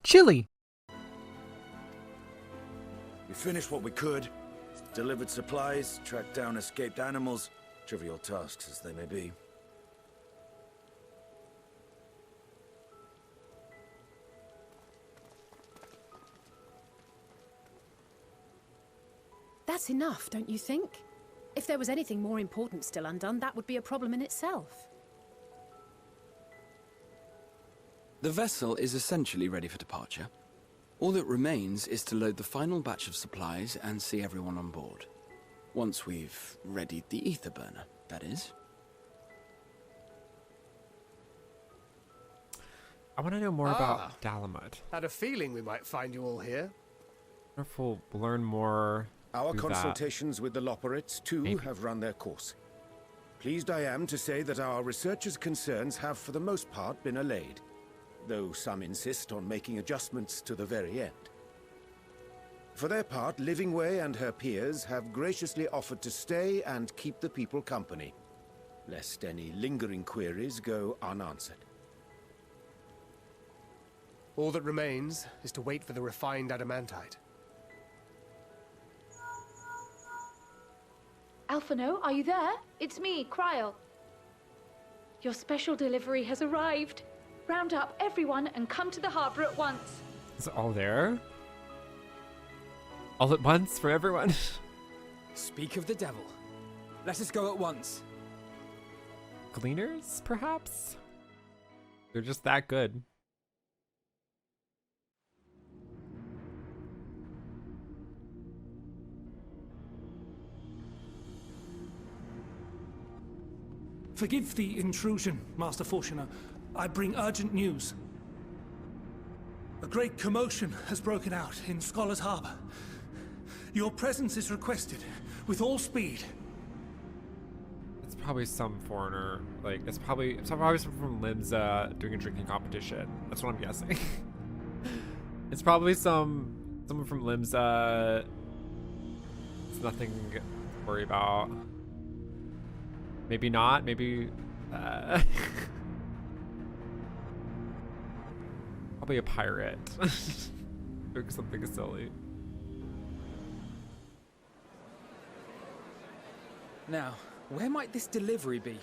Chili. We finished what we could, delivered supplies, tracked down escaped animals, trivial tasks as they may be. That's enough, don't you think? If there was anything more important still undone, that would be a problem in itself. The vessel is essentially ready for departure. All that remains is to load the final batch of supplies and see everyone on board. Once we've readied the ether burner, that is. I want to know more about Dalamud. Had a feeling we might find you all here. I wonder if we'll learn more. Our through consultations with the Loperites, too, Maybe. have run their course. Pleased I am to say that our researchers' concerns have, for the most part, been allayed, though some insist on making adjustments to the very end. For their part, Livingway and her peers have graciously offered to stay and keep the people company, lest any lingering queries go unanswered. All that remains is to wait for the refined adamantite. Alphino, are you there? It's me, Kryl. Your special delivery has arrived. Round up everyone and come to the harbor at once. Is it all there? All at once for everyone? Speak of the devil. Let us go at once. Gleaners, perhaps? They're just that good. Forgive the intrusion, Master Fortuner. I bring urgent news. A great commotion has broken out in Scholar's Harbor. Your presence is requested, with all speed. It's probably some foreigner. Like, it's probably someone from Limsa doing a drinking competition. That's what I'm guessing. It's probably someone from Limsa. It's nothing to worry about. Maybe not. Maybe. Probably a pirate doing something silly. Now, where might this delivery be?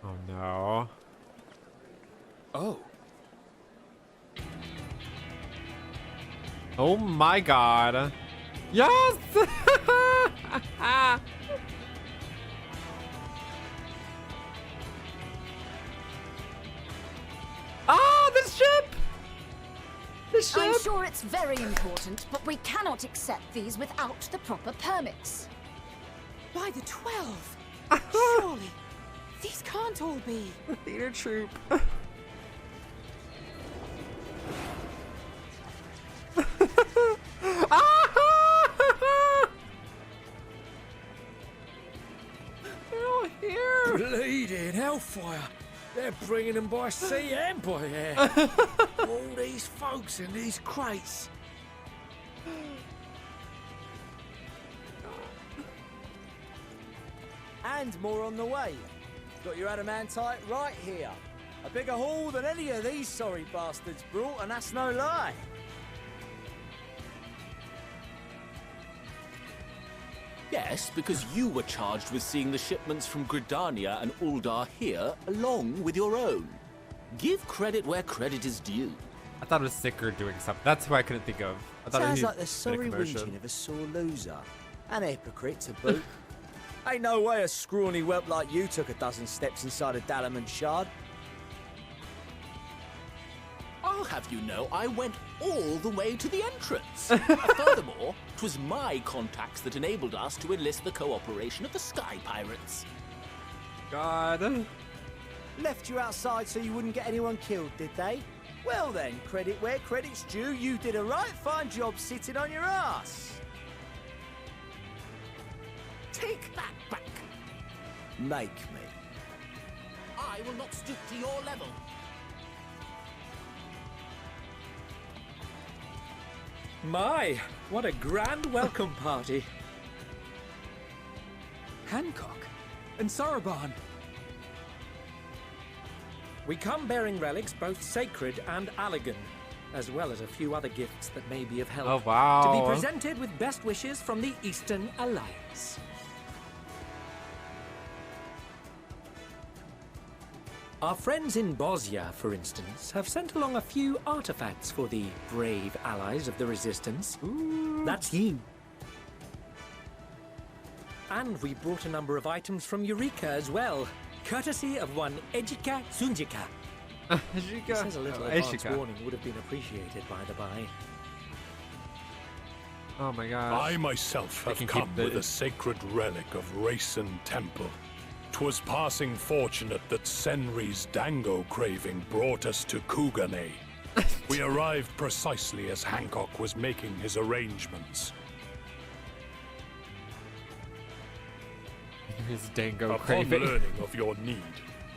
Oh no. Oh. Oh my god. Yes! Ah, the ship! The ship! I'm sure it's very important, but we cannot accept these without the proper permits. By the 12! Surely, these can't all be. The theater troupe. They're all here! Bleeding hellfire! They're bringing them by sea and by air. All these folks in these crates. And more on the way. Got your adamantite right here. A bigger haul than any of these sorry bastards brought, and that's no lie. Yes, because you were charged with seeing the shipments from Gridania and Uldar here, along with your own. Give credit where credit is due. I thought it was Sicker doing something. That's who I couldn't think of. I thought Sounds he like the made a sorry commotion. whinging of a sore loser. An hypocrite to boot. Ain't no way a scrawny whelp like you took a dozen steps inside a Dalamud shard. I'll have you know I went all the way to the entrance. Furthermore, it was my contacts that enabled us to enlist the cooperation of the Sky Pirates. God. Left you outside so you wouldn't get anyone killed, did they? Well then, credit where credit's due, you did a right fine job sitting on your ass. Take that back. Make me. I will not stoop to your level. My, what a grand welcome party. Hancock and Saraban. We come bearing relics both sacred and Allegan, as well as a few other gifts that may be of help. Oh, wow. To be presented with best wishes from the Eastern Alliance. Our friends in Bosnia, for instance, have sent along a few artifacts for the brave allies of the Resistance. Ooh. That's you. And we brought a number of items from Eureka as well, courtesy of one Ejika Sunjika. It says a little advance warning would have been appreciated, by the by. Oh my gosh. I myself have come with a sacred relic of Rayson Temple. 'Twas passing fortunate that Senri's dango craving brought us to Kugane. We arrived precisely as Hancock was making his arrangements. His dango Upon craving. learning of your need,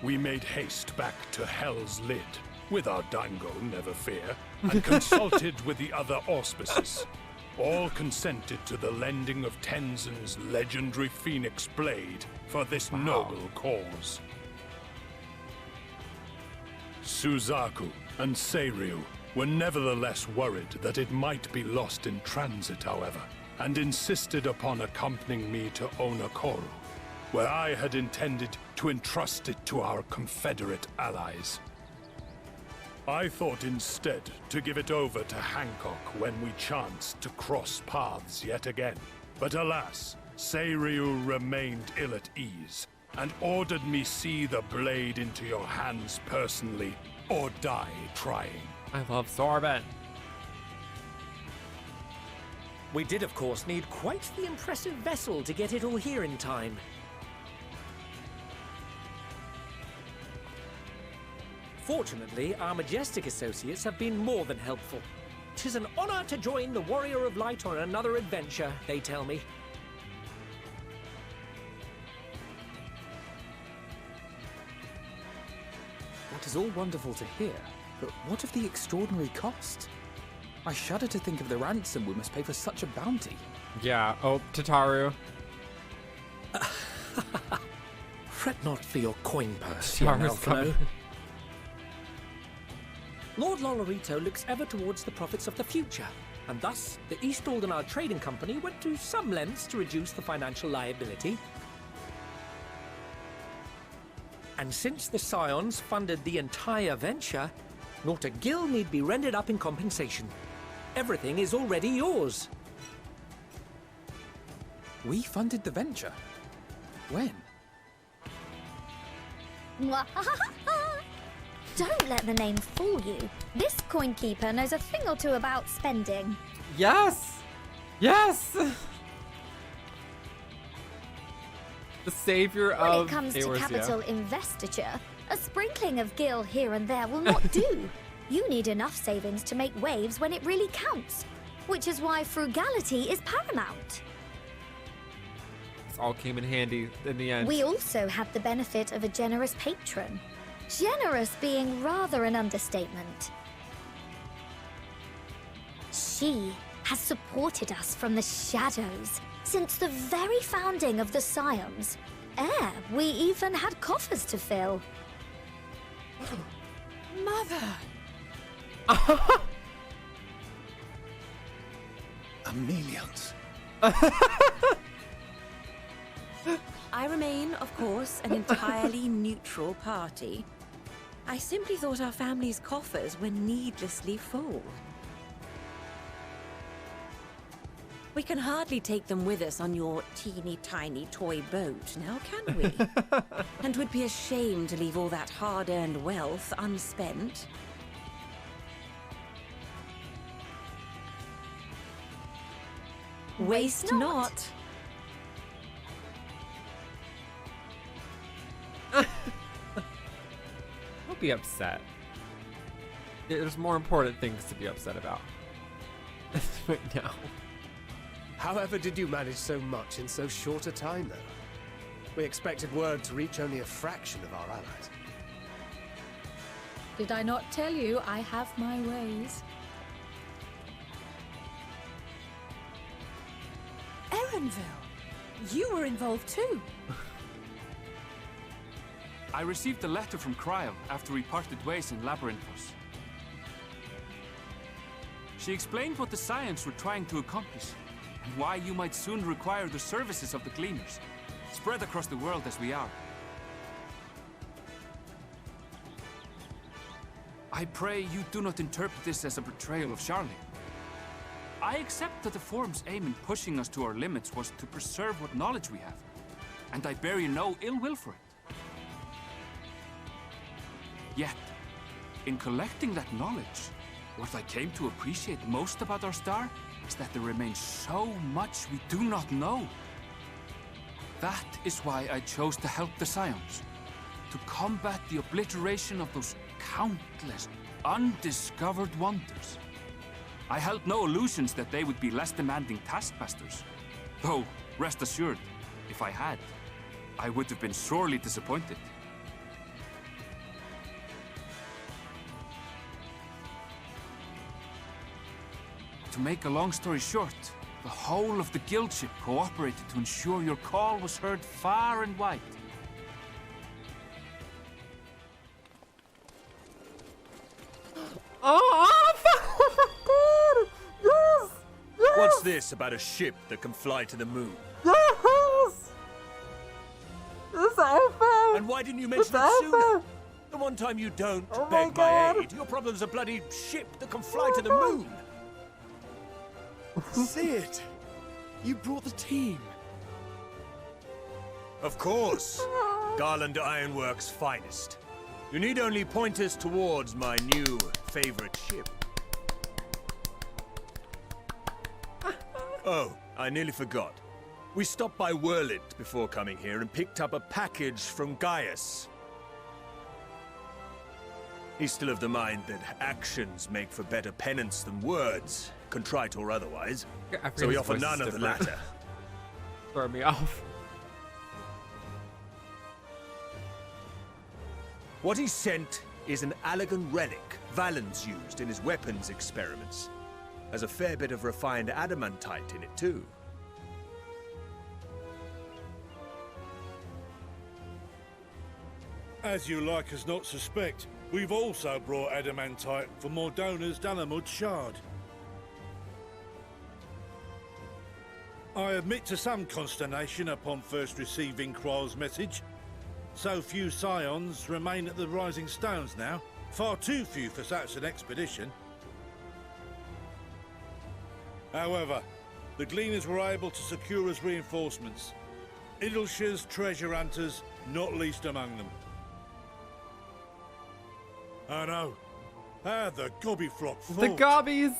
we made haste back to Hell's Lid, with our dango, never fear, and consulted with the other auspices. All consented to the lending of Tenzin's legendary Phoenix Blade for this noble cause. Suzaku and Seiryu were nevertheless worried that it might be lost in transit, however, and insisted upon accompanying me to Onokoro, where I had intended to entrust it to our Confederate allies. I thought instead to give it over to Hancock when we chanced to cross paths yet again. But alas, Seiryu remained ill at ease, and ordered me see the blade into your hands personally, or die trying. I love Sorbet. We did, of course, need quite the impressive vessel to get it all here in time. Fortunately, our majestic associates have been more than helpful. 'Tis an honor to join the Warrior of Light on another adventure, they tell me. That is all wonderful to hear, but what of the extraordinary cost? I shudder to think of the ransom we must pay for such a bounty. Yeah, oh, Tataru. Fret not for your coin purse, Tataru's young Alphino. coming. Lord Lolorito looks ever towards the profits of the future, and thus the East Aldenard Trading Company went to some lengths to reduce the financial liability. And since the Scions funded the entire venture, not a gill need be rendered up in compensation. Everything is already yours. We funded the venture? When? Don't let the name fool you. This coin keeper knows a thing or two about spending. Yes! Yes! The savior of When it comes to Eorzea. capital investiture, a sprinkling of gil here and there will not do. You need enough savings to make waves when it really counts, which is why frugality is paramount. This all came in handy in the end. We also have the benefit of a generous patron. Generous being rather an understatement. She has supported us from the shadows since the very founding of the Scions. We even had coffers to fill. Mother! Amelians. I remain, of course, an entirely neutral party. I simply thought our family's coffers were needlessly full. We can hardly take them with us on your teeny-tiny toy boat, now can we? And would be a shame to leave all that hard-earned wealth unspent. Waste not. Don't be upset. There's more important things to be upset about right now. However did you manage so much in so short a time, though? We expected word to reach only a fraction of our allies. Did I not tell you I have my ways? Erenville, you were involved too. I received a letter from Cryo after we parted ways in Labyrinthos. She explained what the Scions were trying to accomplish, and why you might soon require the services of the Gleaners, spread across the world as we are. I pray you do not interpret this as a betrayal of Charlie. I accept that the Forum's aim in pushing us to our limits was to preserve what knowledge we have, and I bear you no ill will for it. Yet, in collecting that knowledge, what I came to appreciate most about our star is that there remains so much we do not know. That is why I chose to help the Scions, to combat the obliteration of those countless, undiscovered wonders. I held no illusions that they would be less demanding taskmasters. Though, rest assured, if I had, I would have been sorely disappointed. To make a long story short, the whole of the guild ship cooperated to ensure your call was heard far and wide. Yes! Yes! What's this about a ship that can fly to the moon? Yes! It's over! And why didn't you mention it sooner? The one time you don't beg my aid, your problem's a bloody ship that can fly to the moon. See it? You brought the team. Of course. Garland Ironworks' finest. You need only point us towards my new favorite ship. Oh, I nearly forgot. We stopped by Whirlit before coming here and picked up a package from Gaius. He's still of the mind that actions make for better penance than words, contrite or otherwise. So we offer none of the latter. Throw me off. What he sent is an Allegan relic Valen's used in his weapons experiments. Has a fair bit of refined adamantite in it, too. As you like us not suspect, we've also brought adamantite for Mordona's Dalamud shard. I admit to some consternation upon first receiving Kryl's message. So few Scions remain at the Rising Stones now. Far too few for such an expedition. However, the Gleaners were able to secure us reinforcements. Idleshire's treasure hunters, not least among them. I know. Ah, the Gobbyflock fought. The Gobbies!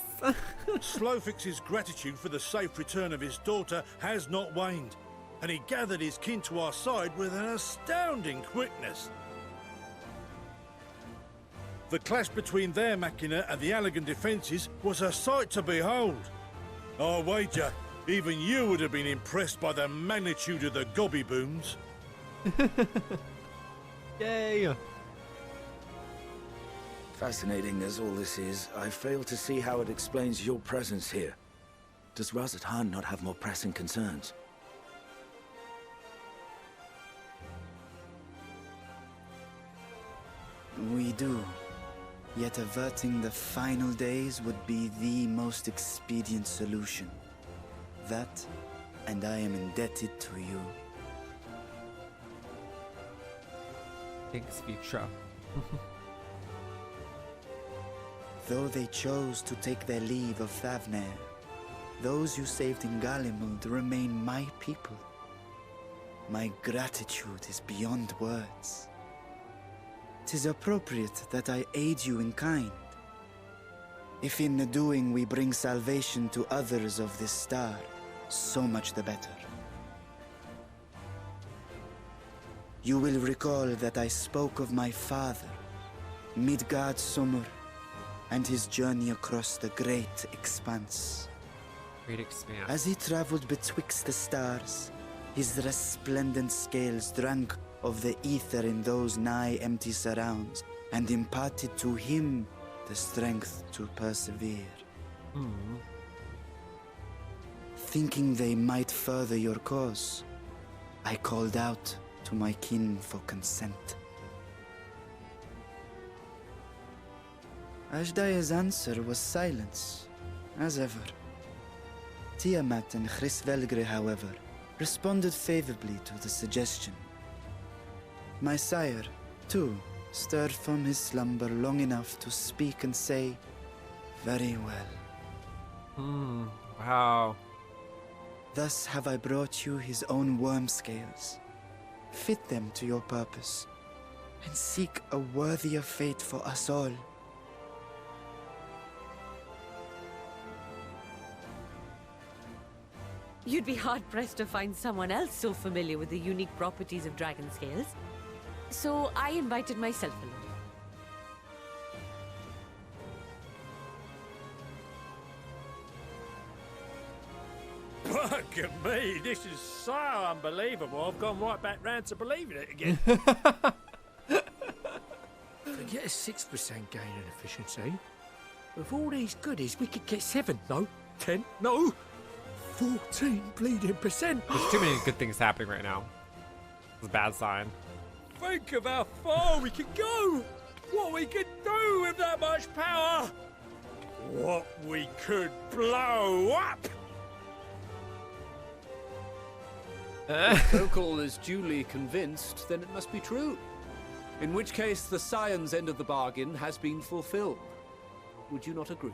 Slowfix's gratitude for the safe return of his daughter has not waned, and he gathered his kin to our side with an astounding quickness. The clash between their machina and the Allegan defences was a sight to behold. I wager even you would have been impressed by the magnitude of the Gobby booms. Yay! Fascinating as all this is, I fail to see how it explains your presence here. Does Razat Han not have more pressing concerns? We do. Yet averting the final days would be the most expedient solution. That, and I am indebted to you. Thanks, Vitra. Though they chose to take their leave of Thavnair, those you saved in Galimund remain my people. My gratitude is beyond words. 'Tis appropriate that I aid you in kind. If in the doing we bring salvation to others of this star, so much the better. You will recall that I spoke of my father, Midgard Sommer, and his journey across the great expanse. Great expanse. As he traveled betwixt the stars, his resplendent scales drank of the ether in those nigh empty surrounds, and imparted to him the strength to persevere. Thinking they might further your cause, I called out to my kin for consent. Hydaelyn's answer was silence, as ever. Tiamat and Chrisvelgre, however, responded favorably to the suggestion. My sire, too, stirred from his slumber long enough to speak and say, "Very well." Wow. Thus have I brought you his own worm scales. Fit them to your purpose, and seek a worthier fate for us all. You'd be hard-pressed to find someone else so familiar with the unique properties of dragon scales. So I invited myself along. Look at me, this is so unbelievable. I've gone right back round to believing it again. Forget a 6% gain in efficiency. With all these goodies, we could get 7, no, 10, no, 14 bleeding percent. There's too many good things happening right now. It's a bad sign. Think of how far we could go. What we could do with that much power. What we could blow up. If Kokol is duly convinced, then it must be true. In which case, the Scion's end of the bargain has been fulfilled. Would you not agree?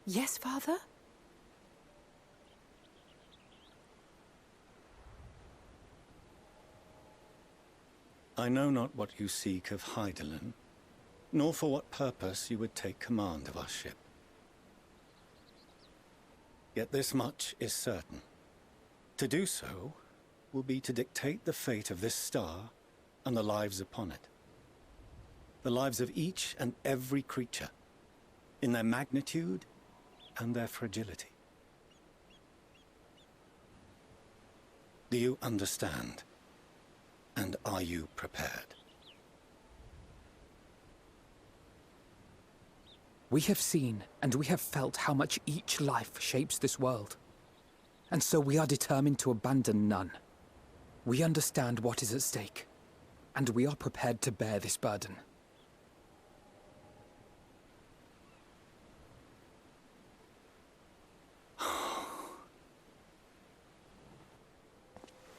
Yes, Father? I know not what you seek of Hydaelyn, nor for what purpose you would take command of our ship. Yet this much is certain. To do so will be to dictate the fate of this star and the lives upon it. The lives of each and every creature, in their magnitude and their fragility. Do you understand? And are you prepared? We have seen and we have felt how much each life shapes this world. And so we are determined to abandon none. We understand what is at stake, and we are prepared to bear this burden.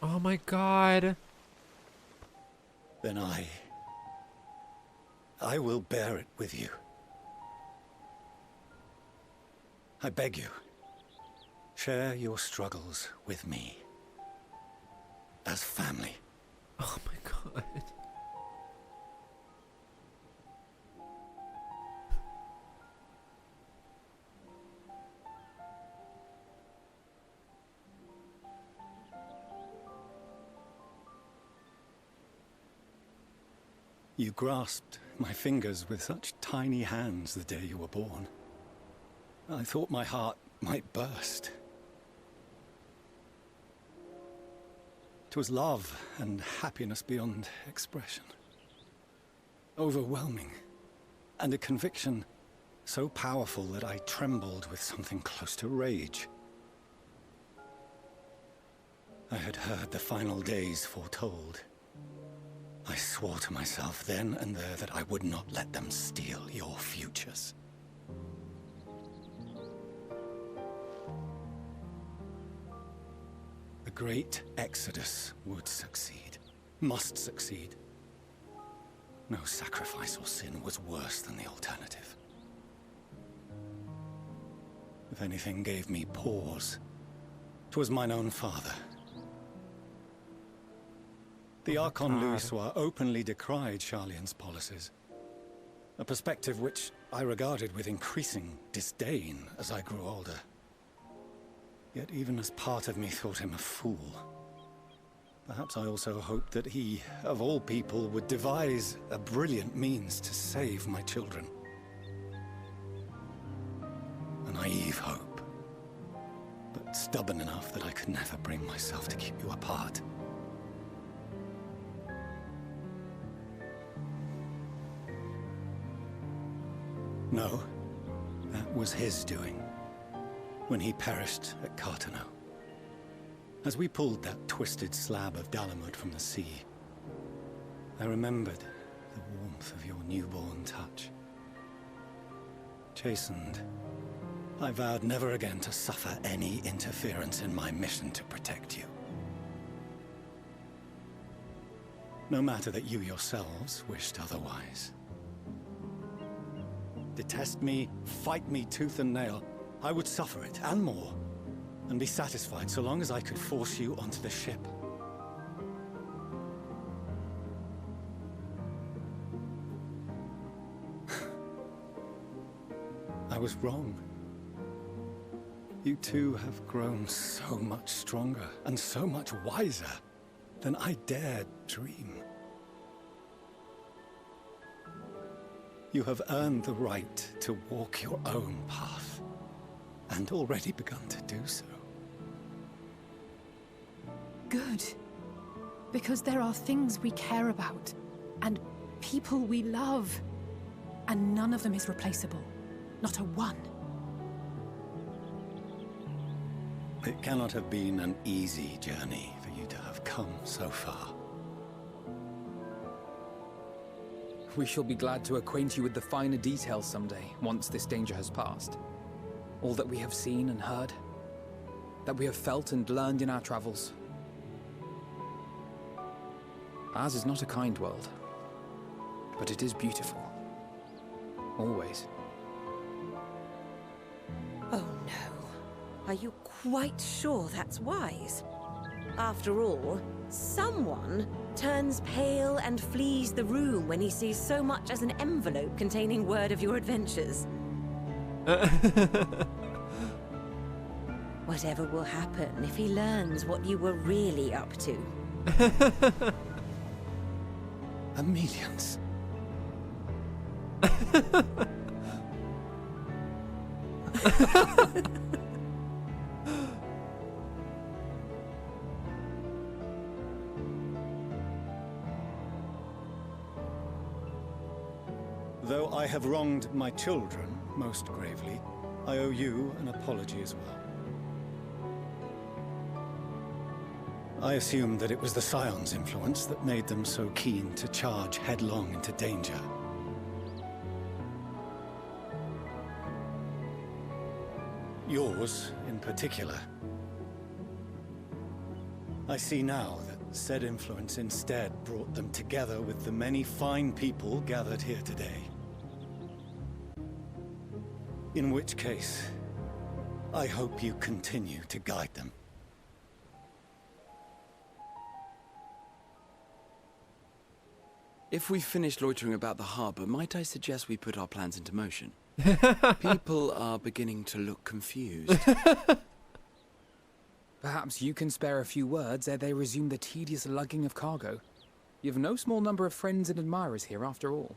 Oh my god. Then I will bear it with you. I beg you, share your struggles with me. As family. Oh my god. You grasped my fingers with such tiny hands the day you were born. I thought my heart might burst. It was love and happiness beyond expression. Overwhelming. And a conviction so powerful that I trembled with something close to rage. I had heard the final days foretold. I swore to myself then and there that I would not let them steal your futures. The great exodus would succeed, must succeed. No sacrifice or sin was worse than the alternative. If anything gave me pause, 'twas mine own father. The Archon Louisoix openly decried Charlian's policies, a perspective which I regarded with increasing disdain as I grew older. Yet even as part of me thought him a fool, perhaps I also hoped that he, of all people, would devise a brilliant means to save my children. A naive hope, but stubborn enough that I could never bring myself to keep you apart. No, that was his doing, when he perished at Cartano. As we pulled that twisted slab of Dalamud from the sea, I remembered the warmth of your newborn touch. Chastened, I vowed never again to suffer any interference in my mission to protect you. No matter that you yourselves wished otherwise. Detest me, fight me tooth and nail, I would suffer it, and more, and be satisfied so long as I could force you onto the ship. I was wrong. You two have grown so much stronger and so much wiser than I dared dream. You have earned the right to walk your own path, and already begun to do so. Good. Because there are things we care about, and people we love, and none of them is replaceable. Not a one. It cannot have been an easy journey for you to have come so far. We shall be glad to acquaint you with the finer details someday, once this danger has passed. All that we have seen and heard, that we have felt and learned in our travels. Ours is not a kind world, but it is beautiful. Always. Oh no. Are you quite sure that's wise? After all, someone turns pale and flees the room when he sees so much as an envelope containing word of your adventures. Whatever will happen if he learns what you were really up to? Amelians. Though I have wronged my children most gravely, I owe you an apology as well. I assumed that it was the Scion's influence that made them so keen to charge headlong into danger. Yours, in particular. I see now that said influence instead brought them together with the many fine people gathered here today. In which case, I hope you continue to guide them. If we've finished loitering about the harbor, might I suggest we put our plans into motion? People are beginning to look confused. Perhaps you can spare a few words ere they resume the tedious lugging of cargo. You have no small number of friends and admirers here, after all.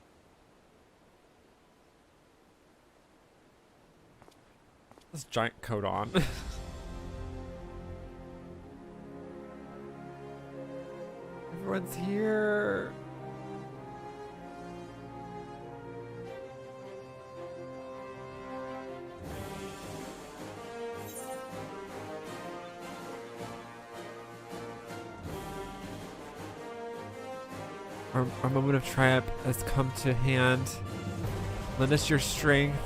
This giant coat on. Everyone's here. Our moment of triumph has come to hand. Lend us your strength.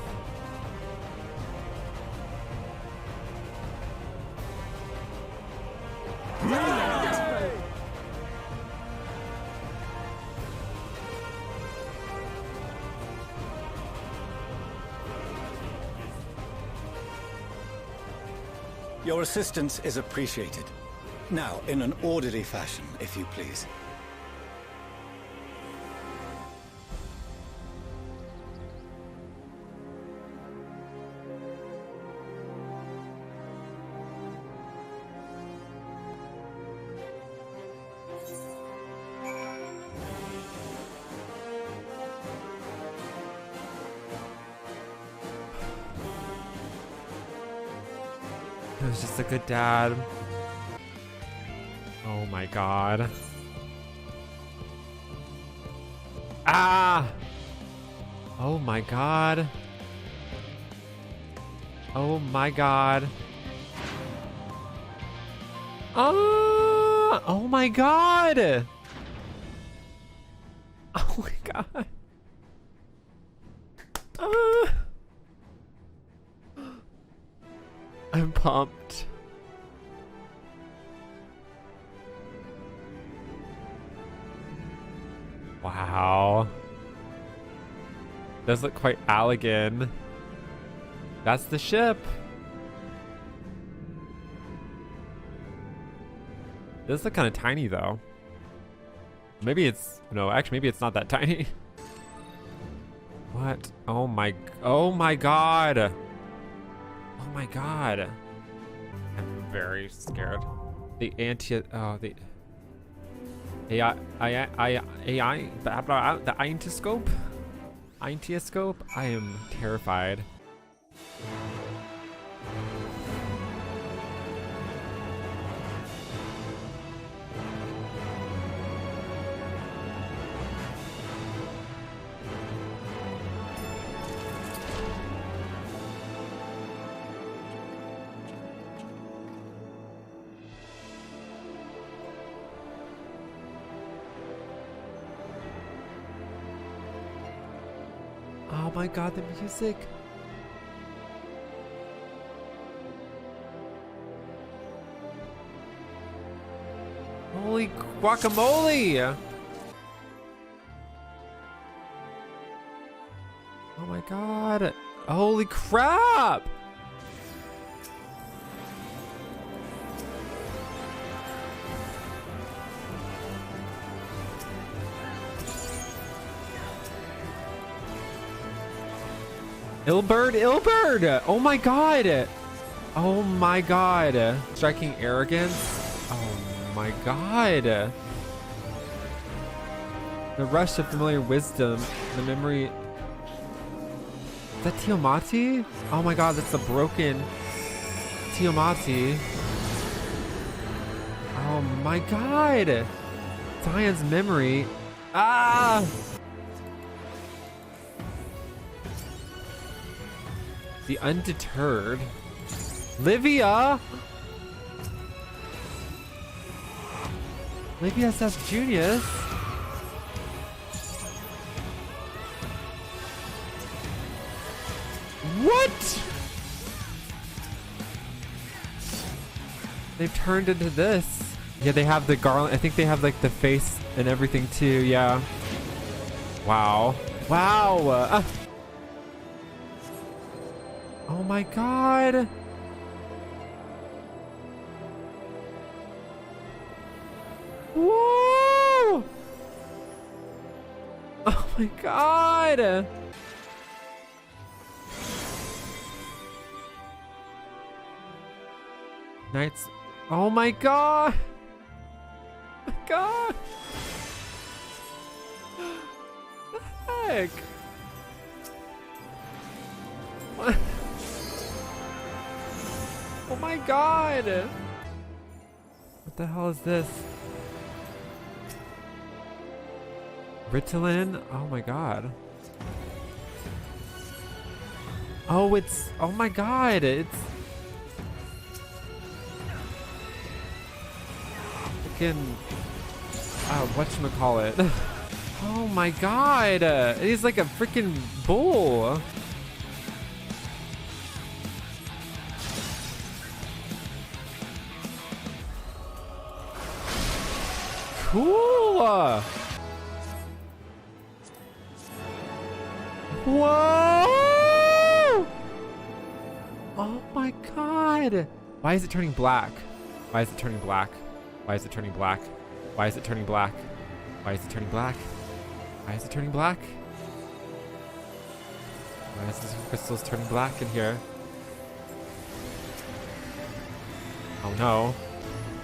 Your assistance is appreciated. Now, in an orderly fashion, if you please. He was just a good dad. Oh my god. Ah! Oh my god. Oh my god. Oh my god. Oh my god. I'm pumped. Wow. Does look quite elegant. That's the ship. This looks kind of tiny though. Maybe it's no, actually maybe it's not that tiny. What? Oh my god. Oh my god. I'm very scared. The the Aitiascope? I am terrified. Oh my god, the music. Holy guacamole! Oh my god. Holy crap! Ilberd! Oh my god! Oh my god. Striking arrogance? Oh my god. The rush of familiar wisdom, the memory. Is that Tiamati? Oh my god, that's the broken Tiamati. Oh my god. Zion's memory. Ah! The Undeterred. Livia! Livia says Junius. What? They've turned into this. Yeah, they have the garland. I think they have like the face and everything too. Yeah. Wow. Wow. Oh my god. Whoa! Oh my god. Knights. Oh my god. Oh my god. What the heck? What? Oh my god! What the hell is this? Ritalin? Oh my god. Oh, it's... Oh my god! It's... Freaking... whatchamacallit? Oh my god! He's like a freaking bull! Cool! Whoa! Oh my god! Why is it turning black? Why is it turning black? Why is it turning black? Why is it turning black? Why is it turning black? Why is it turning black? Why is this crystals turning black in here? Oh no.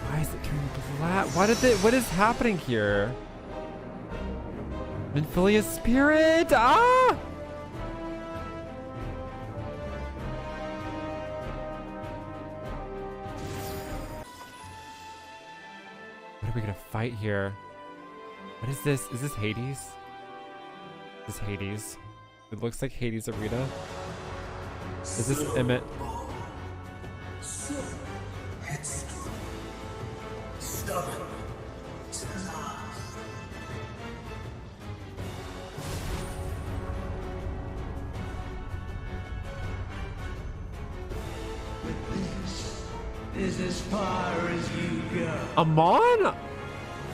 Why is it turning black? What is happening here? Minfilia spirit! Ah! What are we gonna fight here? What is this? Is this Hades? This is Hades. It looks like Hades Arena. Is this Emmett? So headstrong. Stubborn to the last. Is as far as you go. Amon?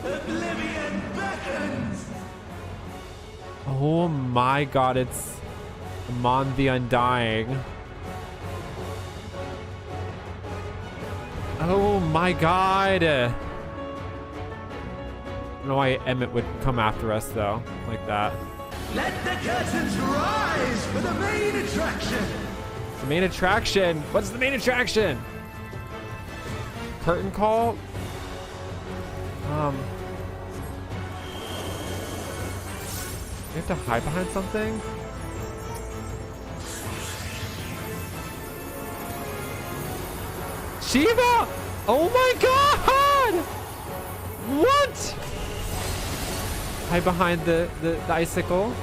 Oblivion beckons! Oh my god, it's Amon the Undying. Oh my god! I don't know why Emmett would come after us though, like that. Let the curtains rise for the main attraction! The main attraction? What's the main attraction? Curtain call? We have to hide behind something? Shiva! Oh my god! What? Hide behind the icicle?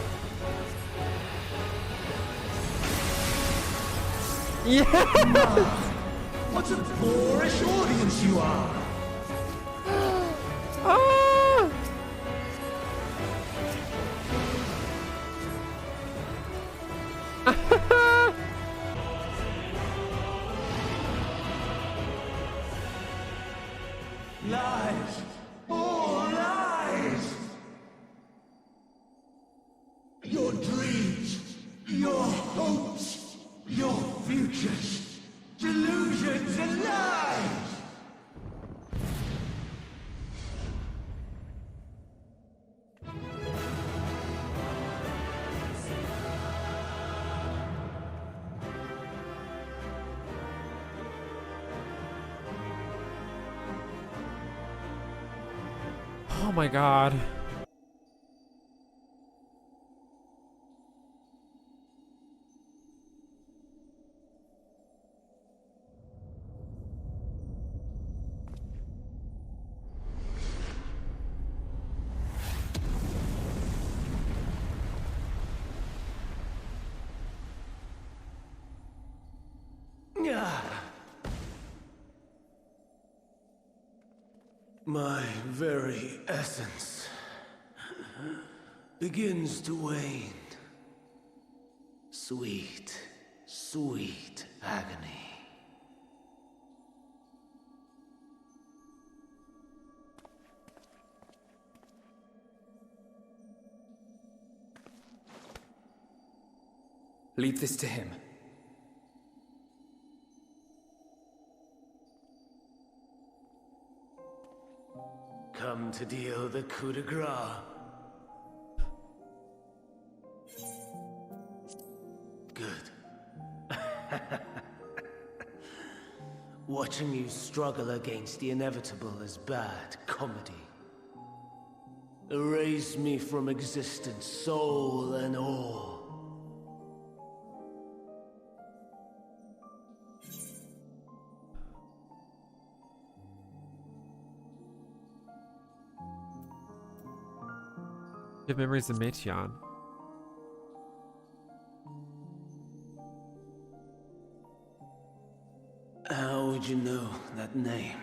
Yes! What a boorish audience you are! Ah! Lies! All lies! Your dreams, your hopes, your futures, delusions and lies! Oh my god. My very essence begins to wane. Sweet, sweet agony. Leave this to him. Come to deal the coup de grace. Good. Watching you struggle against the inevitable is bad comedy. Erase me from existence, soul and all. You have memories of Meiteon. How would you know that name?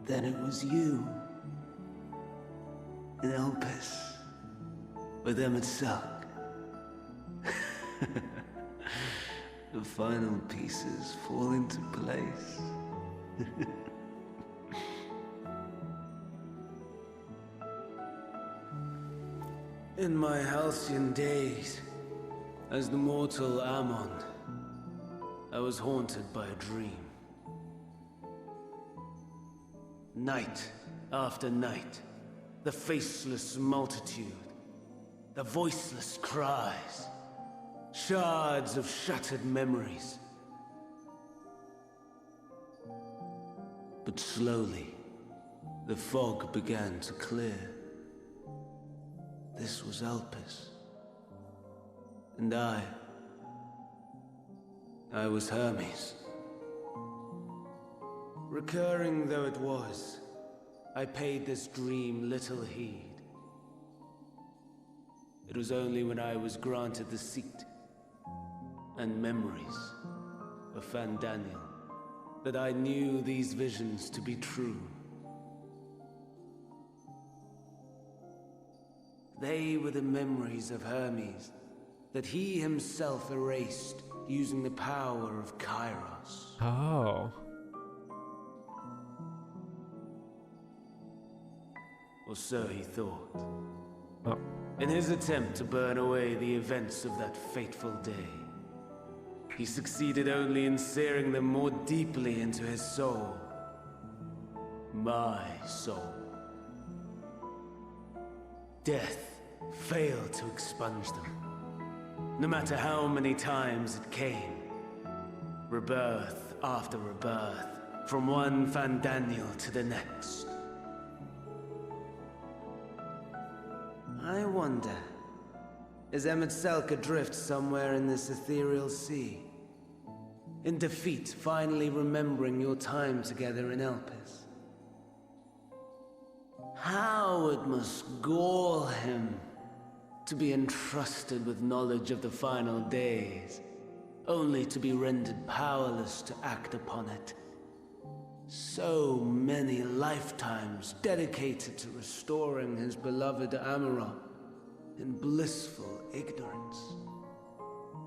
Then it was you. In Elpis. With Emmett Suck. The final pieces fall into place. In my halcyon days, as the mortal Ammon, I was haunted by a dream. Night after night, the faceless multitude, the voiceless cries, shards of shattered memories. But slowly, the fog began to clear. This was Elpis. And I I was Hermes. Recurring though it was, I paid this dream little heed. It was only when I was granted the seat and memories of Fandaniel that I knew these visions to be true. They were the memories of Hermes that he himself erased using the power of Kairos. Oh. Or so he thought. Oh. In his attempt to burn away the events of that fateful day, he succeeded only in searing them more deeply into his soul. My soul. Death failed to expunge them. No matter how many times it came. Rebirth after rebirth, from one Fandaniel to the next. I wonder, is Emet adrift somewhere in this ethereal sea? In defeat, finally remembering your time together in Elpis? How it must gall him to be entrusted with knowledge of the final days, only to be rendered powerless to act upon it. So many lifetimes dedicated to restoring his beloved Amarok in blissful ignorance.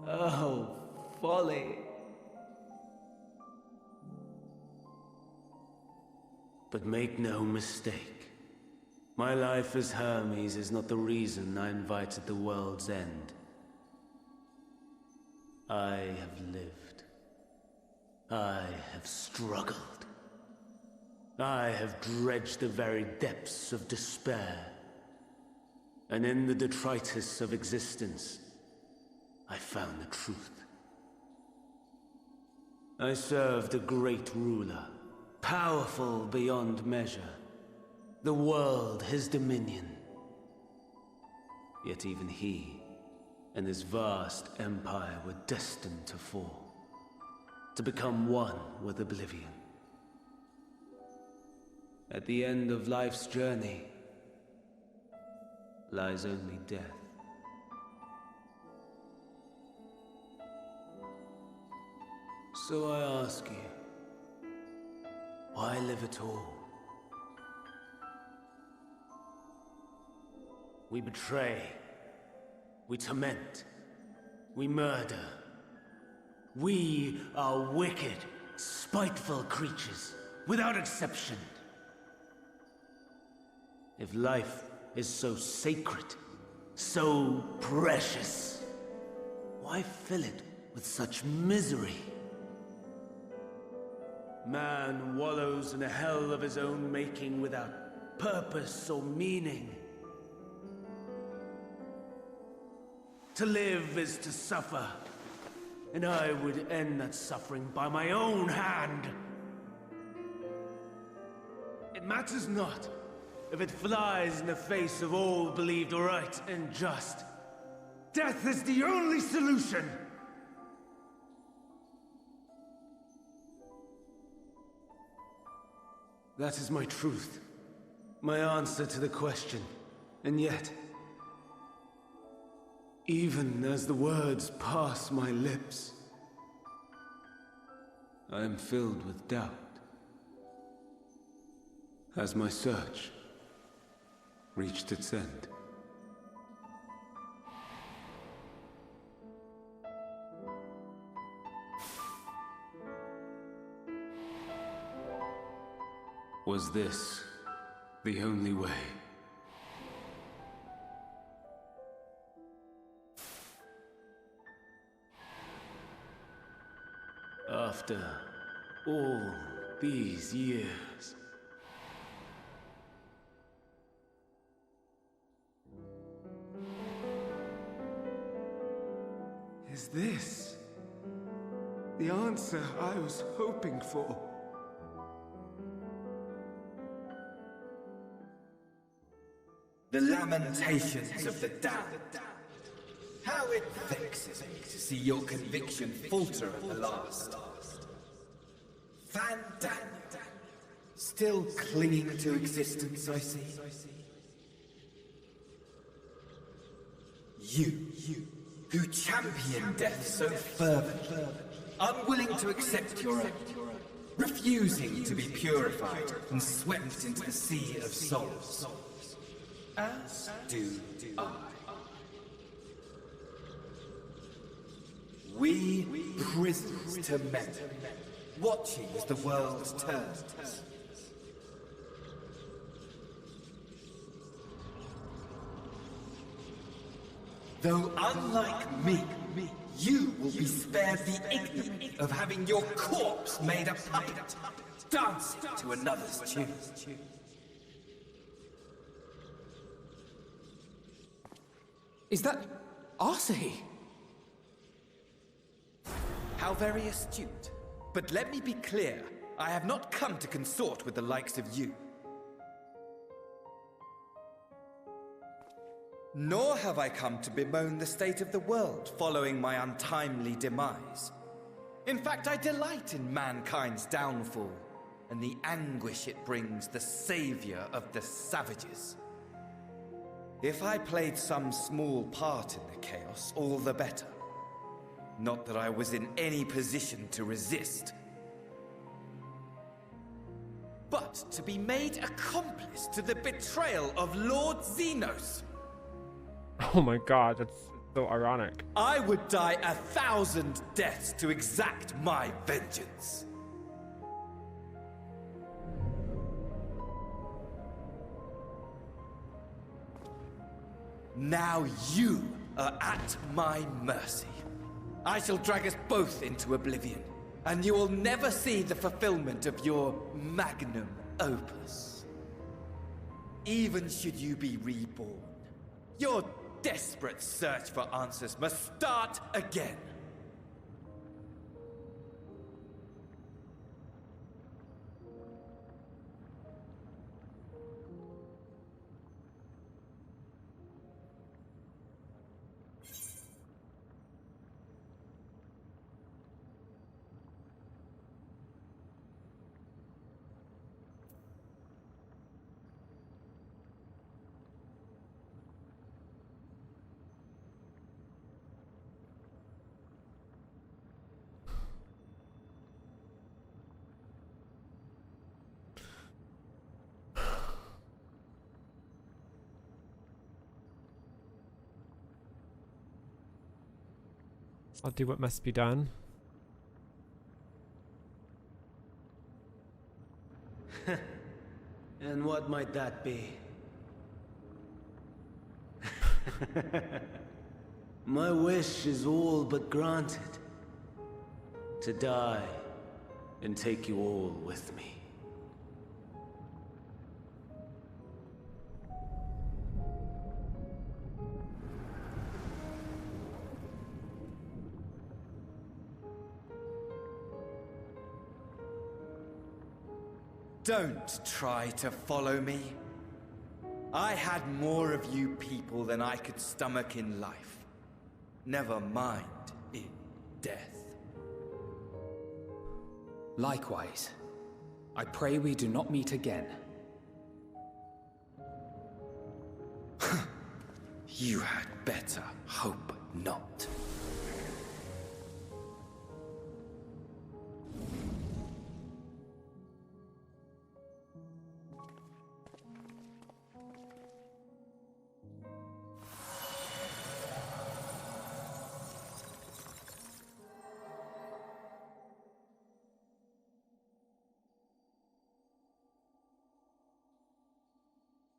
Oh, folly! But make no mistake. My life as Hermes is not the reason I invited the world's end. I have lived. I have struggled. I have dredged the very depths of despair. And in the detritus of existence, I found the truth. I served a great ruler, powerful beyond measure. The world his dominion. Yet even he and his vast empire were destined to fall, to become one with oblivion. At the end of life's journey lies only death. So I ask you, why live at all? We betray, we torment, we murder. We are wicked, spiteful creatures, without exception. If life is so sacred, so precious, why fill it with such misery? Man wallows in a hell of his own making without purpose or meaning. To live is to suffer, and I would end that suffering by my own hand. It matters not if it flies in the face of all believed right and just. Death is the only solution! That is my truth, my answer to the question, and yet, even as the words pass my lips, I am filled with doubt. Has my search reached its end? Was this the only way? After all these years, is this the answer I was hoping for? The lamentations of the damned How it vexes me to see your conviction falter at the last. Vandana, still clinging to existence, I see. You, who champion death so fervently, unwilling to accept your own, refusing to be purified and swept into the sea of souls, as do I. We prisoners to memory, watching as the world turns. Though unlike me, you will be spared the ignominy of having your corpse made a puppet, dancing to another's tune. Is that Arsahi? How very astute. But let me be clear, I have not come to consort with the likes of you. Nor have I come to bemoan the state of the world following my untimely demise. In fact, I delight in mankind's downfall and the anguish it brings the savior of the savages. If I played some small part in the chaos, all the better. Not that I was in any position to resist. But to be made accomplice to the betrayal of Lord Xenos. Oh my god, that's so ironic. I would die 1,000 deaths to exact my vengeance. Now you are at my mercy. I shall drag us both into oblivion, and you will never see the fulfillment of your magnum opus. Even should you be reborn, your desperate search for answers must start again. I'll do what must be done. And what might that be? My wish is all but granted. To die and take you all with me. Don't try to follow me. I had more of you people than I could stomach in life. Never mind in death. Likewise, I pray we do not meet again. You had better hope not.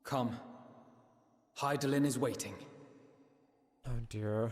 Come. Hydaelyn is waiting. Oh dear.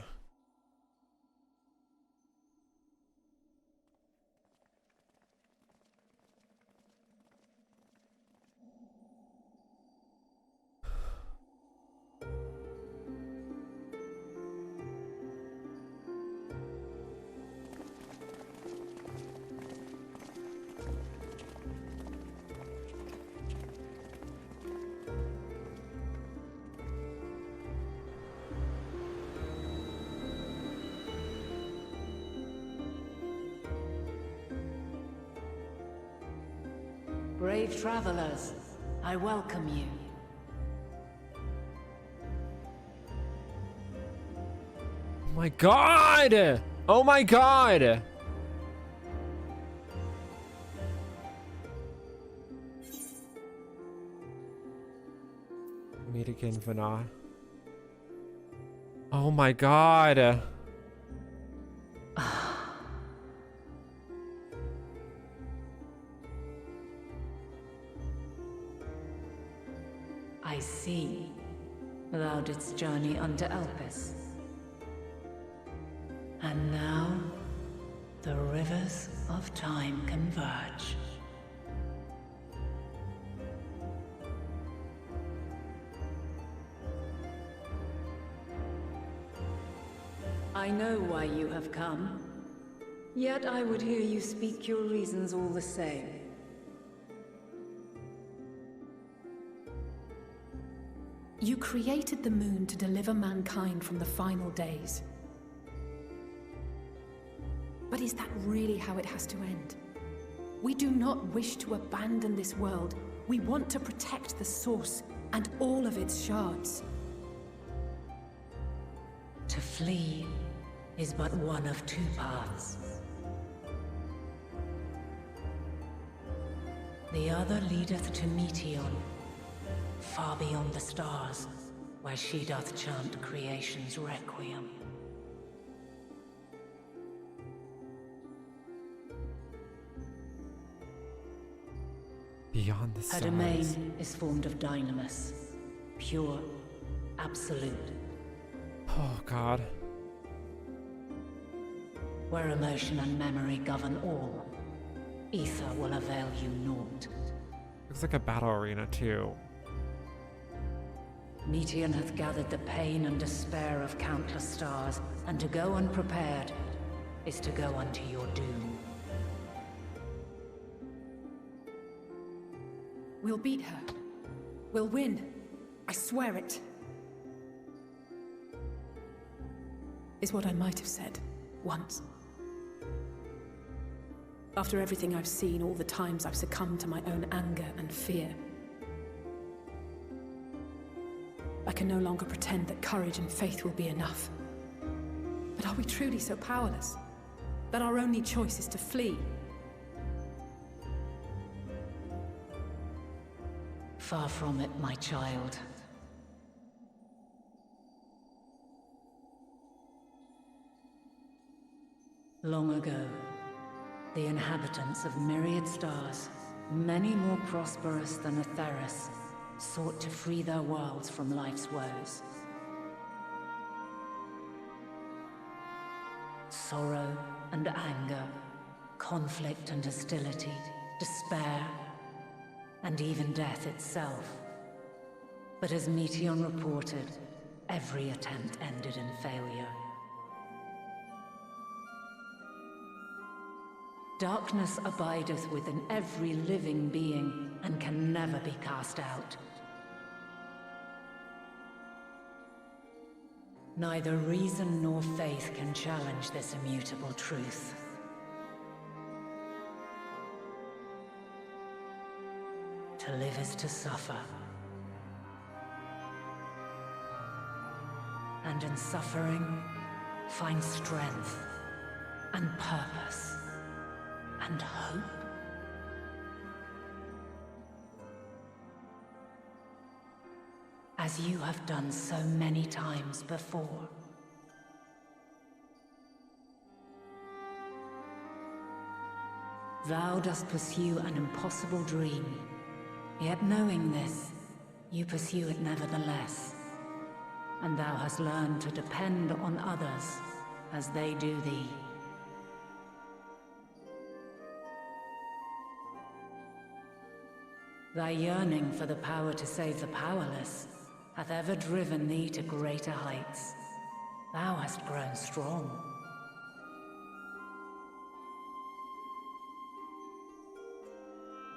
brave travelers. I welcome you. Oh my god! Oh my god! Meet again, Venat. Oh my god! I see. Thou didst journey unto Elpis. And now, the rivers of time converge. I know why you have come. Yet I would hear you speak your reasons all the same. You created the moon to deliver mankind from the final days. But is that really how it has to end? We do not wish to abandon this world. We want to protect the source and all of its shards. To flee is but one of two paths. The other leadeth to Meteon, far beyond the stars, where she doth chant creation's requiem. Beyond the stars. Her domain is formed of dynamis, pure, absolute. Oh god. Where emotion and memory govern all, ether will avail you naught. Looks like a battle arena too. Meteon hath gathered the pain and despair of countless stars, and to go unprepared is to go unto your doom. We'll beat her. We'll win. I swear it. Is what I might have said once. After everything I've seen, all the times I've succumbed to my own anger and fear. I can no longer pretend that courage and faith will be enough. But are we truly so powerless? That our only choice is to flee? Far from it, my child. Long ago, the inhabitants of myriad stars, many more prosperous than Atheris, sought to free their worlds from life's woes. Sorrow and anger, conflict and hostility, despair, and even death itself. But as Meteon reported, every attempt ended in failure. Darkness abideth within every living being, and can never be cast out. Neither reason nor faith can challenge this immutable truth. To live is to suffer. And in suffering, find strength and purpose. And hope. As you have done so many times before. Thou dost pursue an impossible dream, yet knowing this, you pursue it nevertheless. And thou hast learned to depend on others as they do thee. Thy yearning for the power to save the powerless hath ever driven thee to greater heights. Thou hast grown strong.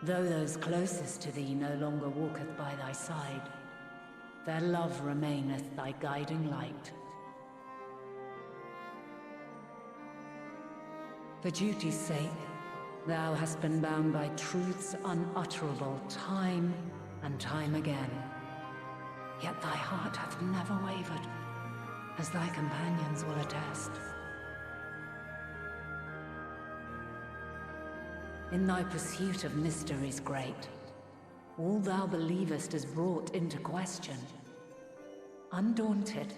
Though those closest to thee no longer walketh by thy side, their love remaineth thy guiding light. For duty's sake, Thou hast been bound by truths unutterable time and time again. Yet thy heart hath never wavered, as thy companions will attest. In thy pursuit of mysteries great, all thou believest is brought into question. Undaunted,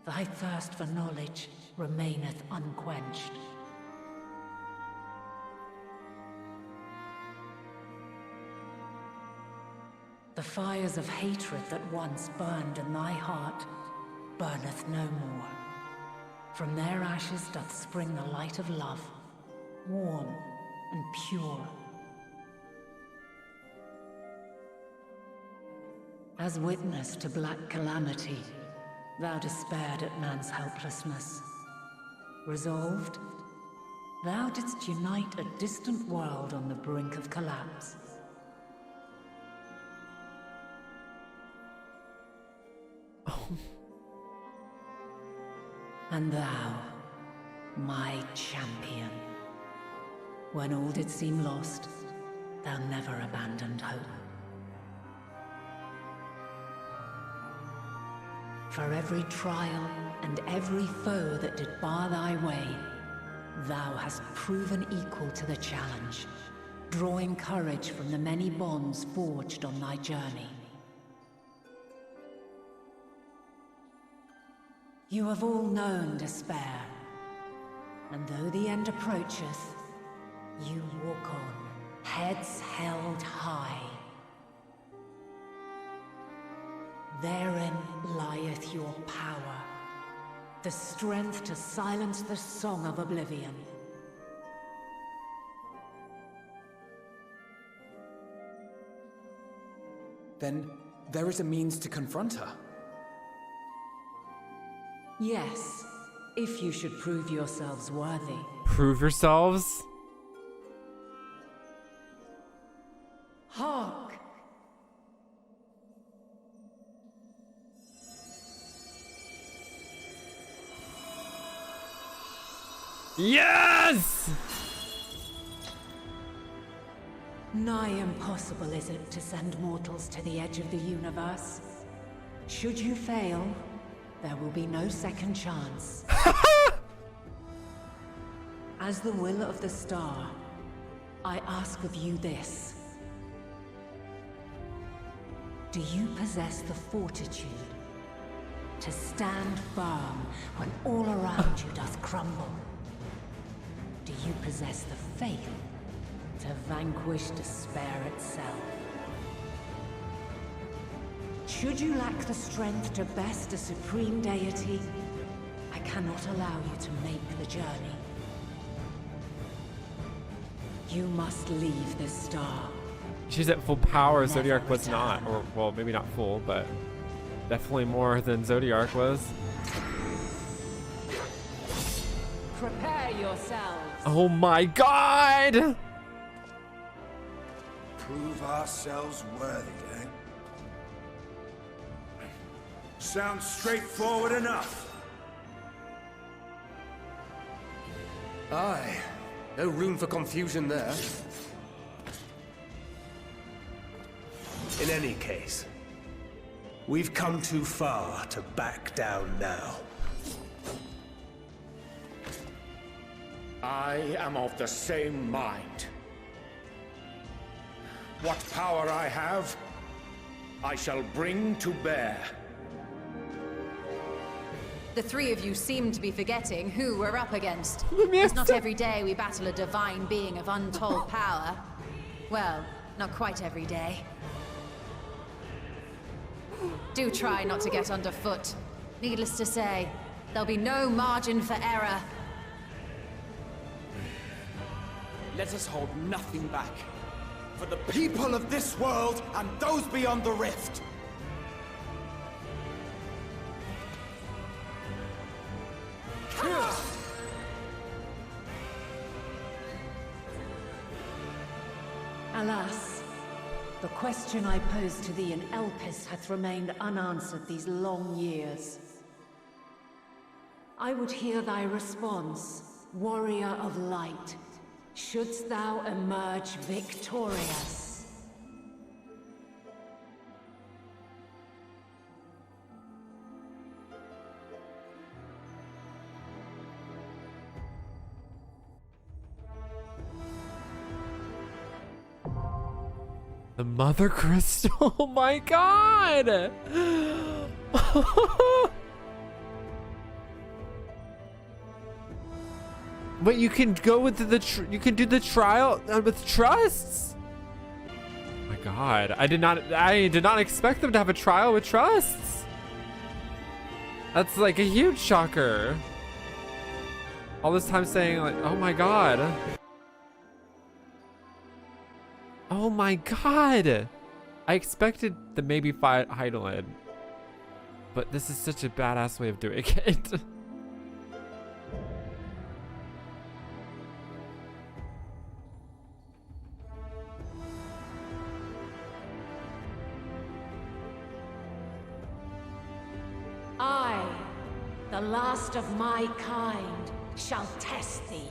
thy thirst for knowledge remaineth unquenched. The fires of hatred that once burned in thy heart burneth no more. From their ashes doth spring the light of love, warm and pure. As witness to black calamity, thou despaired at man's helplessness. Resolved, thou didst unite a distant world on the brink of collapse. And thou, my champion, when all did seem lost, thou never abandoned hope. For every trial and every foe that did bar thy way, thou hast proven equal to the challenge, drawing courage from the many bonds forged on thy journey. You have all known despair, and though the end approacheth, you walk on, heads held high. Therein lieth your power, the strength to silence the song of oblivion. Then there is a means to confront her. Yes, if you should prove yourselves worthy. Prove yourselves? Hark! Yes! Nigh impossible is it to send mortals to the edge of the universe. Should you fail, there will be no second chance. As the will of the star, I ask of you this. Do you possess the fortitude to stand firm when all around you doth crumble? Do you possess the faith to vanquish despair itself? Should you lack the strength to best a supreme deity, I cannot allow you to make the journey. You must leave this star. She's at full power, Zodiac was not. Or, well, maybe not full, but definitely more than Zodiac was. Prepare yourselves. Oh my god! Prove ourselves worthy, eh? Sounds straightforward enough. Aye. No room for confusion there. In any case, we've come too far to back down now. I am of the same mind. What power I have, I shall bring to bear. The three of you seem to be forgetting who we're up against. It's not every day we battle a divine being of untold power. Well, not quite every day. Do try not to get underfoot. Needless to say, there'll be no margin for error. Let us hold nothing back. For the people of this world and those beyond the rift. Alas, the question I posed to thee in Elpis hath remained unanswered these long years. I would hear thy response, warrior of light. shouldst thou emerge victorious. The Mother Crystal. Oh my god. But you can go with you can do the trial with trusts. Oh my god, I did not expect them to have a trial with trusts. That's like a huge shocker. All this time saying like, oh my god. Oh my god. I expected the maybe fight Hydaelyn, but this is such a badass way of doing it. I, the last of my kind, shall test thee.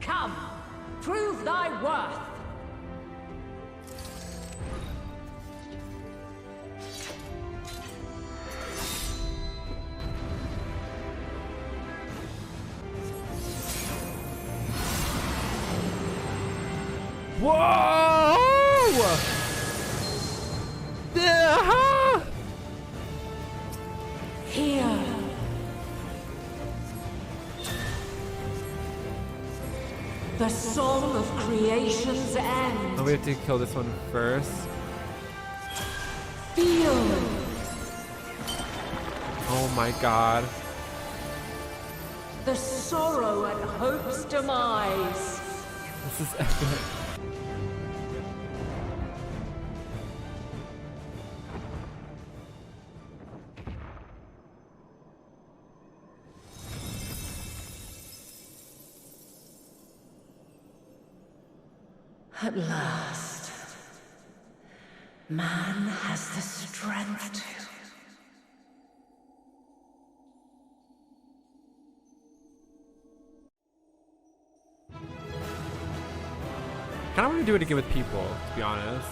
Come, prove thy worth. Whoa! Here. The song of creation's end. Oh, we have to kill this one first. Feel. Oh my god. The sorrow and hope's demise. This is epic. At last, man has the strength to. Kind of want to do it again with people, to be honest.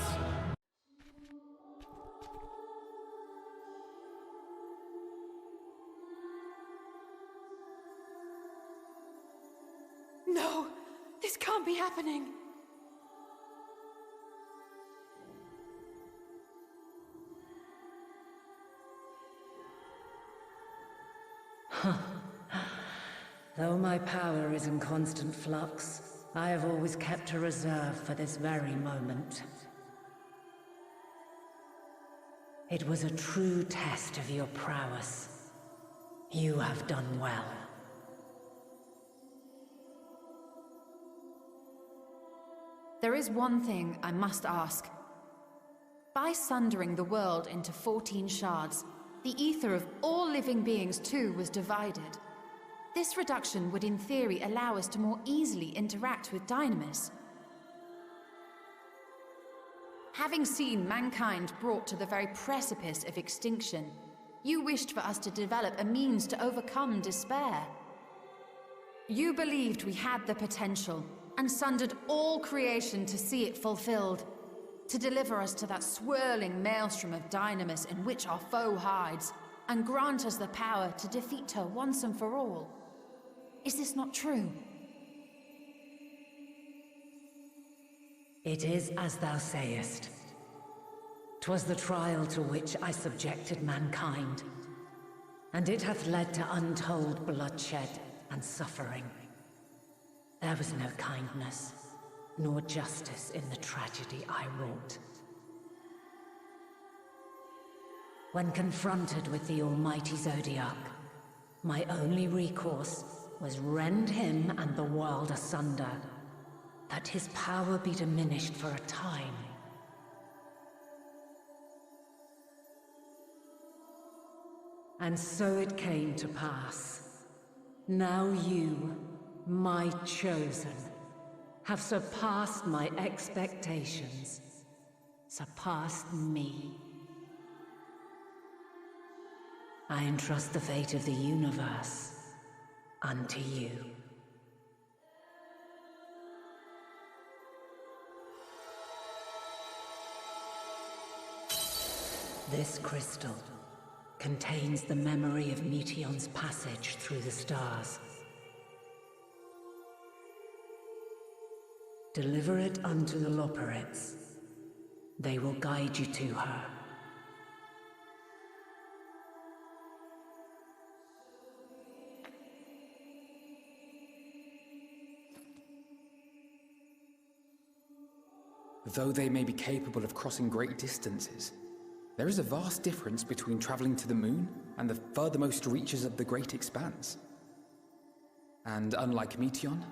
No, this can't be happening. Though my power is in constant flux, I have always kept a reserve for this very moment. It was a true test of your prowess. You have done well. There is one thing I must ask. By sundering the world into 14 shards, the ether of all living beings too was divided. This reduction would in theory allow us to more easily interact with Dynamis. Having seen mankind brought to the very precipice of extinction, you wished for us to develop a means to overcome despair. You believed we had the potential, and sundered all creation to see it fulfilled, to deliver us to that swirling maelstrom of Dynamis in which our foe hides, and grant us the power to defeat her once and for all. Is this not true? It is as thou sayest. 'Twas the trial to which I subjected mankind, and it hath led to untold bloodshed and suffering. There was no kindness, nor justice in the tragedy I wrought. When confronted with the almighty Zodiac, my only recourse was rend him and the world asunder, that his power be diminished for a time. And so it came to pass. Now you, my chosen, have surpassed my expectations, surpassed me. I entrust the fate of the universe unto you. This crystal contains the memory of Meteion's passage through the stars. Deliver it unto the Loporrits. They will guide you to her. Though they may be capable of crossing great distances, there is a vast difference between traveling to the moon and the furthermost reaches of the great expanse. And unlike Meteion,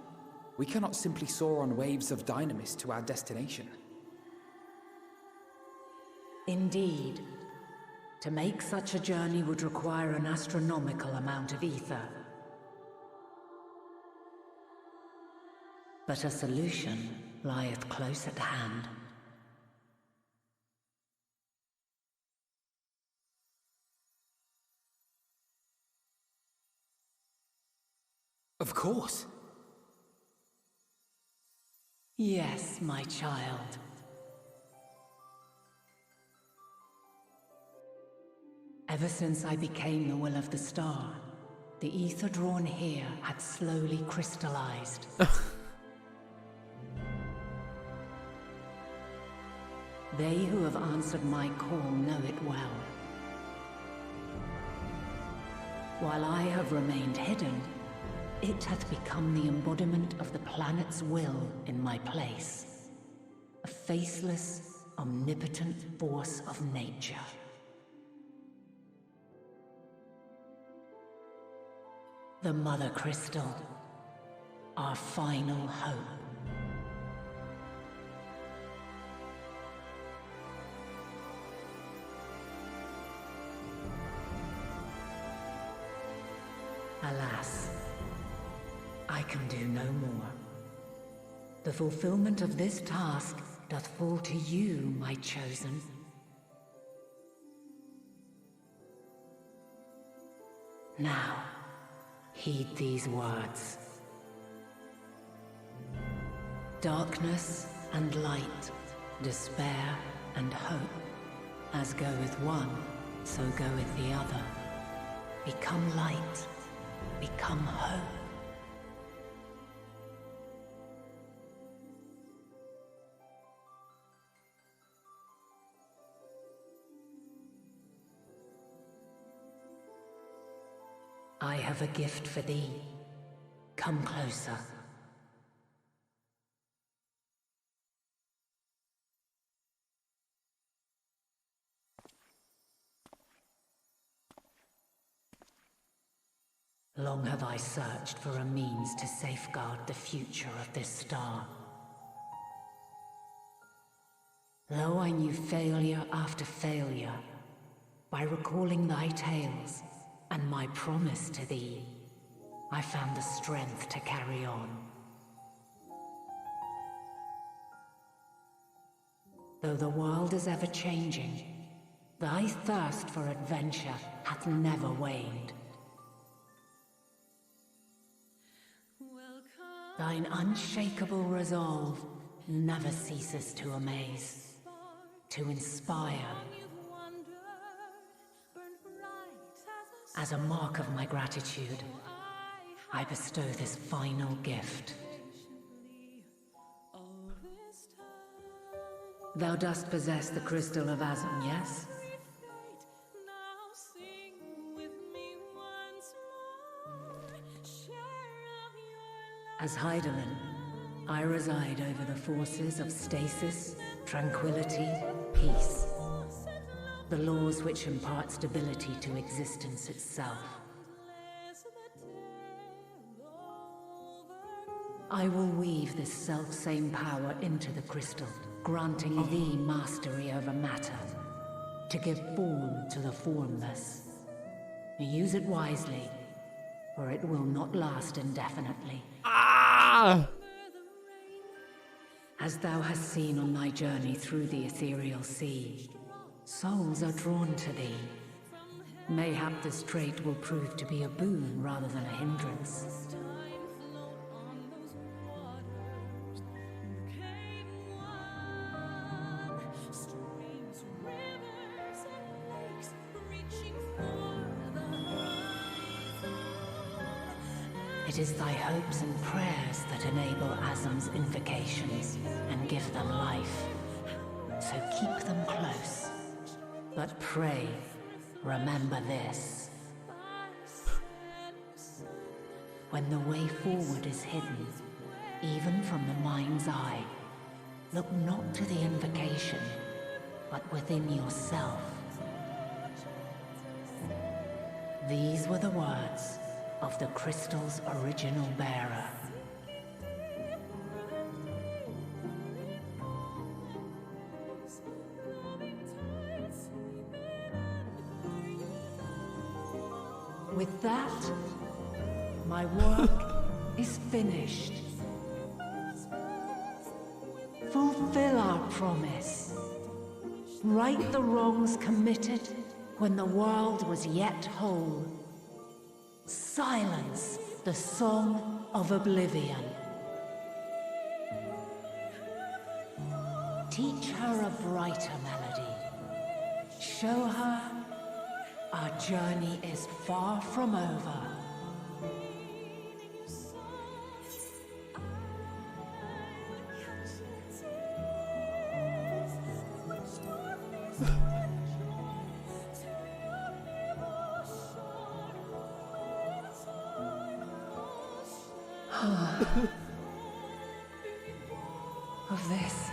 we cannot simply soar on waves of dynamis to our destination. Indeed. To make such a journey would require an astronomical amount of ether. But a solution lieth close at hand. Of course. Yes, my child. Ever since I became the will of the star, the ether drawn here had slowly crystallized. They who have answered my call know it well. While I have remained hidden, it hath become the embodiment of the planet's will in my place. A faceless, omnipotent force of nature. The Mother Crystal, our final hope. Alas, I can do no more. The fulfillment of this task doth fall to you, my chosen. Now, heed these words. Darkness and light, despair and hope. As goeth one, so goeth the other. Become light, become hope. I have a gift for thee. Come closer. Long have I searched for a means to safeguard the future of this star. Though I knew failure after failure, by recalling thy tales and my promise to thee, I found the strength to carry on. Though the world is ever changing, thy thirst for adventure hath never waned. Thine unshakable resolve never ceases to amaze, to inspire. As a mark of my gratitude, I bestow this final gift. Thou dost possess the crystal of Azum, yes? As Hydaelyn, I reside over the forces of stasis, tranquility, peace. The laws which impart stability to existence itself. I will weave this self-same power into the crystal, granting thee mastery over matter, to give form to the formless. Use it wisely, or it will not last indefinitely. As thou hast seen on thy journey through the ethereal sea, souls are drawn to thee. Mayhap this trait will prove to be a boon rather than a hindrance. It is thy hopes and prayers that enable Azam's invocations and give them life. So keep them close. But pray, remember this. When the way forward is hidden, even from the mind's eye, look not to the invocation, but within yourself. These were the words of the crystal's original bearer. With that, my work is finished. Fulfill our promise. Right the wrongs committed when the world was yet whole. Silence the song of oblivion. Teach her a brighter melody. Show her our journey is far from over. Of this,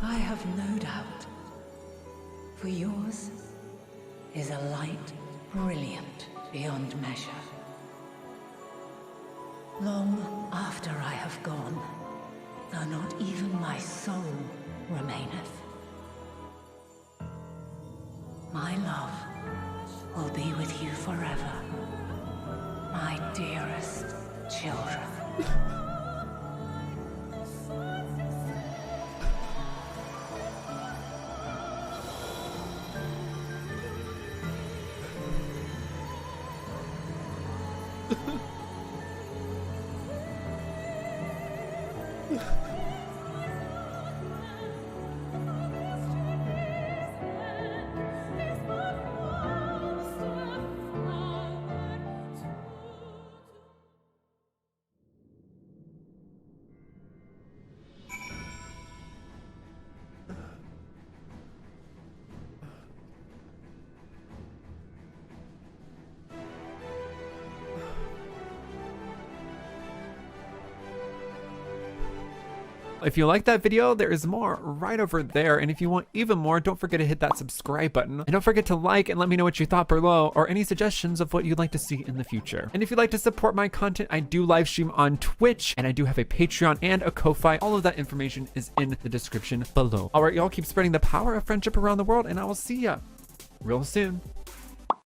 I have no doubt. For yours is a light brilliant beyond measure. Long after I have gone, though not even my soul remaineth, my love will be with you forever, my dearest children. If you like that video, there is more right over there. And if you want even more, don't forget to hit that subscribe button. And don't forget to like and let me know what you thought below, or any suggestions of what you'd like to see in the future. And if you'd like to support my content, I do live stream on Twitch, and I do have a Patreon and a Ko-Fi. All of that information is in the description below. All right, y'all, keep spreading the power of friendship around the world, and I will see ya real soon.